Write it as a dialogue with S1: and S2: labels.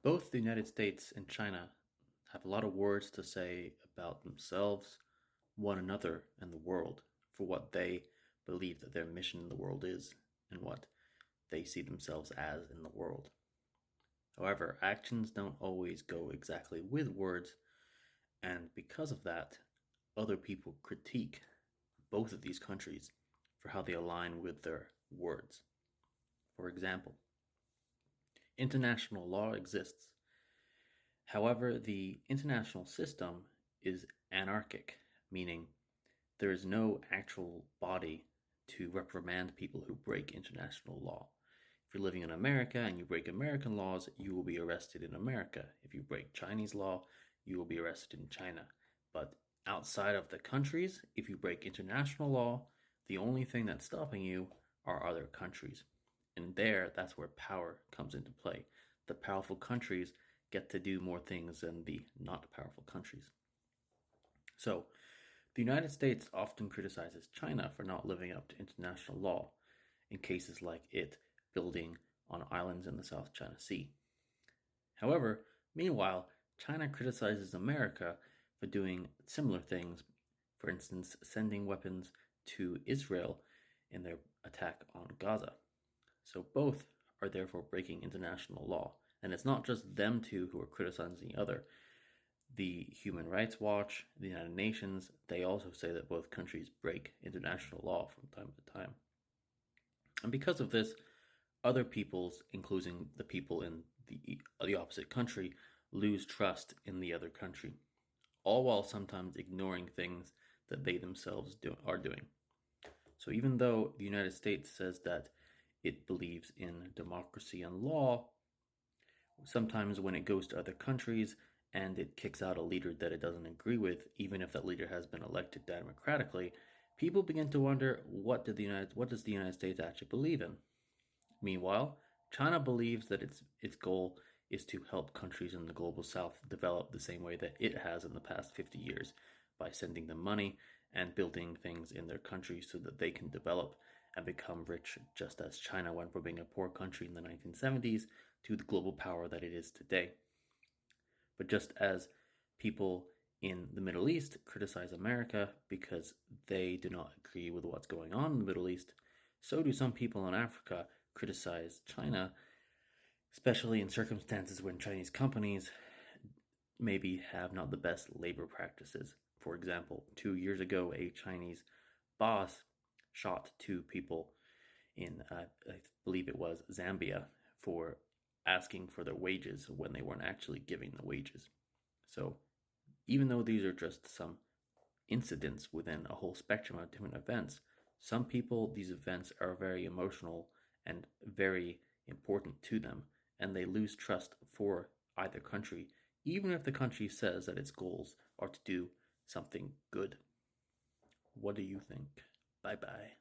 S1: Both the United States and China have a lot of words to say about themselves, one another, and the world for what they believe that their mission in the world is and what they see themselves as in the world. However, actions don't always go exactly with words, and because of that, other people critique both of these countries for how they align with their words. For example, international law exists. However, the international system is anarchic, meaning there is no actual body to reprimand people who break international law. If you're living in America and you break American laws, you will be arrested in America. If you break Chinese law, you will be arrested in China. But outside of the countries, if you break international law, the only thing that's stopping you are other countries. And that's where power comes into play. The powerful countries get to do more things than the not powerful countries. So, the United States often criticizes China for not living up to international law in cases like it building on islands in the South China Sea. However, meanwhile, China criticizes America for doing similar things, for instance, sending weapons to Israel in their attack on Gaza. So both are therefore breaking international law. And it's not just them two who are criticizing the other. The Human Rights Watch, the United Nations, they also say that both countries break international law from time to time. And because of this, other peoples, including the people in the opposite country, lose trust in the other country, all while sometimes ignoring things that they themselves are doing. So even though the United States says that it believes in democracy and law, sometimes when it goes to other countries and it kicks out a leader that it doesn't agree with, even if that leader has been elected democratically, people begin to wonder what does the United States actually believe in? Meanwhile, China believes that its goal is to help countries in the global south develop the same way that it has in the past 50 years by sending them money and building things in their country so that they can develop and become rich, just as China went from being a poor country in the 1970s to the global power that it is today. But just as people in the Middle East criticize America because they do not agree with what's going on in the Middle East, so do some people in Africa criticize China, especially in circumstances when Chinese companies maybe have not the best labor practices. For example, 2 years ago, a Chinese boss shot two people in, I believe it was Zambia, for asking for their wages when they weren't actually giving the wages. So even though these are just some incidents within a whole spectrum of different events, some people, these events are very emotional and very important to them, and they lose trust for either country, even if the country says that its goals are to do something good. What do you think? Bye bye.